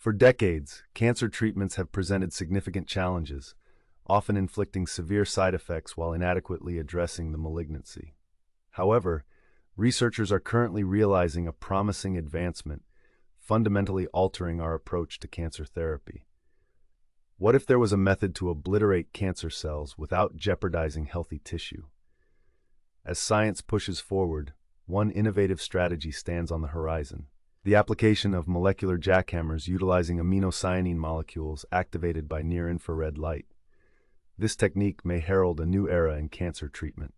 For decades, cancer treatments have presented significant challenges, often inflicting severe side effects while inadequately addressing the malignancy. However, researchers are currently realizing a promising advancement, fundamentally altering our approach to cancer therapy. What if there was a method to obliterate cancer cells without jeopardizing healthy tissue? As science pushes forward, one innovative strategy stands on the horizon: the application of molecular jackhammers utilizing aminocyanine molecules activated by near-infrared light. This technique may herald a new era in cancer treatment.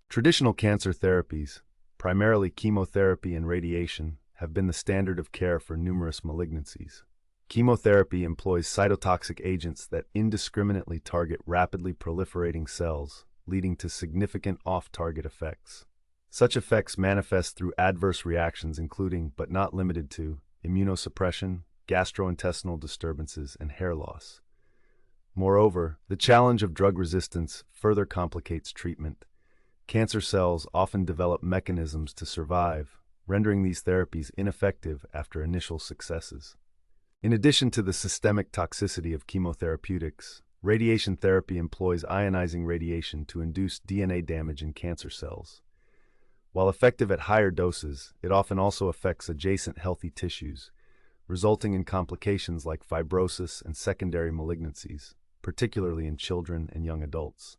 Traditional cancer therapies, primarily chemotherapy and radiation, have been the standard of care for numerous malignancies. Chemotherapy employs cytotoxic agents that indiscriminately target rapidly proliferating cells, leading to significant off-target effects. Such effects manifest through adverse reactions including, but not limited to, immunosuppression, gastrointestinal disturbances, and hair loss. Moreover, the challenge of drug resistance further complicates treatment. Cancer cells often develop mechanisms to survive, rendering these therapies ineffective after initial successes. In addition to the systemic toxicity of chemotherapeutics, radiation therapy employs ionizing radiation to induce DNA damage in cancer cells. While effective at higher doses, it often also affects adjacent healthy tissues, resulting in complications like fibrosis and secondary malignancies, particularly in children and young adults.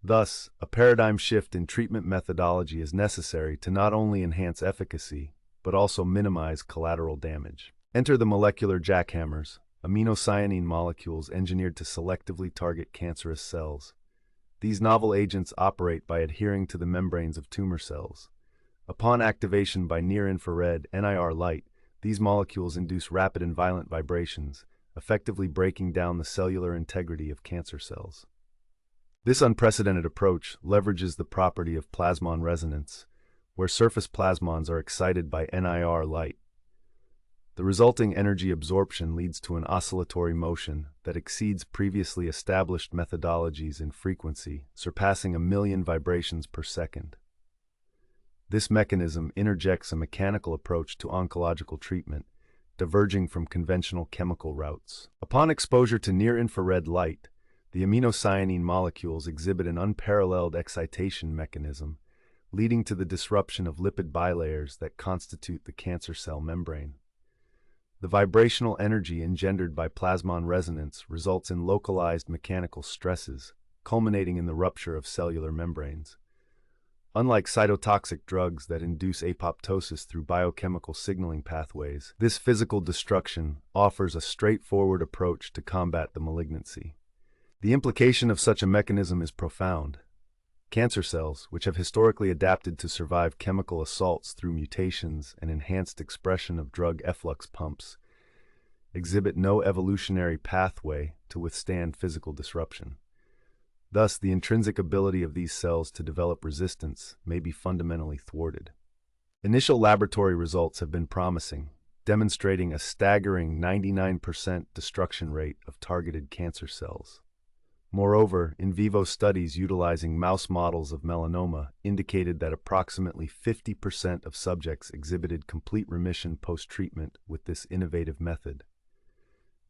Thus, a paradigm shift in treatment methodology is necessary to not only enhance efficacy, but also minimize collateral damage. Enter the molecular jackhammers, aminocyanine molecules engineered to selectively target cancerous cells. These novel agents operate by adhering to the membranes of tumor cells. Upon activation by near-infrared (NIR) light, these molecules induce rapid and violent vibrations, effectively breaking down the cellular integrity of cancer cells. This unprecedented approach leverages the property of plasmon resonance, where surface plasmons are excited by NIR light. The resulting energy absorption leads to an oscillatory motion that exceeds previously established methodologies in frequency, surpassing 1,000,000 vibrations per second. This mechanism interjects a mechanical approach to oncological treatment, diverging from conventional chemical routes. Upon exposure to near-infrared light, the aminocyanine molecules exhibit an unparalleled excitation mechanism, leading to the disruption of lipid bilayers that constitute the cancer cell membrane. The vibrational energy engendered by plasmon resonance results in localized mechanical stresses, culminating in the rupture of cellular membranes. Unlike cytotoxic drugs that induce apoptosis through biochemical signaling pathways, this physical destruction offers a straightforward approach to combat the malignancy. The implication of such a mechanism is profound. Cancer cells, which have historically adapted to survive chemical assaults through mutations and enhanced expression of drug efflux pumps, exhibit no evolutionary pathway to withstand physical disruption. Thus, the intrinsic ability of these cells to develop resistance may be fundamentally thwarted. Initial laboratory results have been promising, demonstrating a staggering 99% destruction rate of targeted cancer cells. Moreover, in vivo studies utilizing mouse models of melanoma indicated that approximately 50% of subjects exhibited complete remission post-treatment with this innovative method.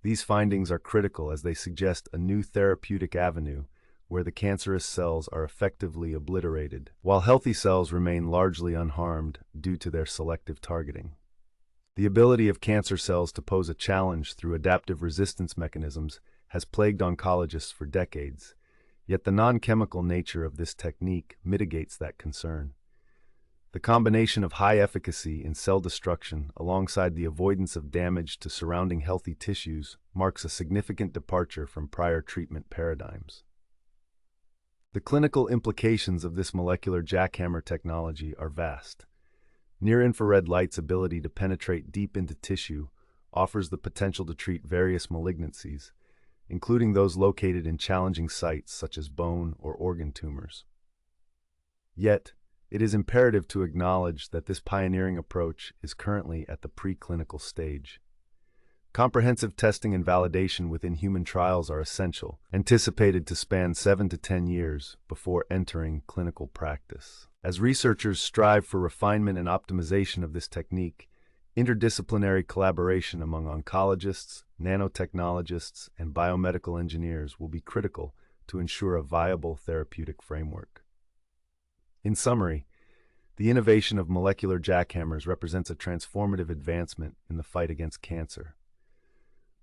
These findings are critical as they suggest a new therapeutic avenue where the cancerous cells are effectively obliterated, while healthy cells remain largely unharmed due to their selective targeting. The ability of cancer cells to pose a challenge through adaptive resistance mechanisms has plagued oncologists for decades, yet the non-chemical nature of this technique mitigates that concern. The combination of high efficacy in cell destruction alongside the avoidance of damage to surrounding healthy tissues marks a significant departure from prior treatment paradigms. The clinical implications of this molecular jackhammer technology are vast. Near-infrared light's ability to penetrate deep into tissue offers the potential to treat various malignancies, including those located in challenging sites such as bone or organ tumors. Yet, it is imperative to acknowledge that this pioneering approach is currently at the preclinical stage. Comprehensive testing and validation within human trials are essential, anticipated to span 7 to 10 years before entering clinical practice. As researchers strive for refinement and optimization of this technique, Interdisciplinary collaboration among oncologists, nanotechnologists, and biomedical engineers will be critical to ensure a viable therapeutic framework. In summary, the innovation of molecular jackhammers represents a transformative advancement in the fight against cancer.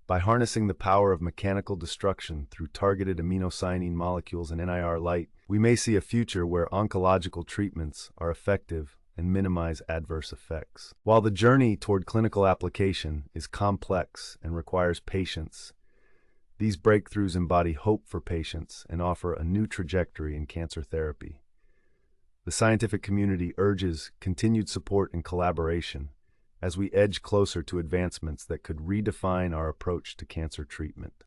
By harnessing the power of mechanical destruction through targeted aminocyanine molecules and NIR light, we may see a future where oncological treatments are effective and minimize adverse effects. While the journey toward clinical application is complex and requires patience, these breakthroughs embody hope for patients and offer a new trajectory in cancer therapy. The scientific community urges continued support and collaboration as we edge closer to advancements that could redefine our approach to cancer treatment.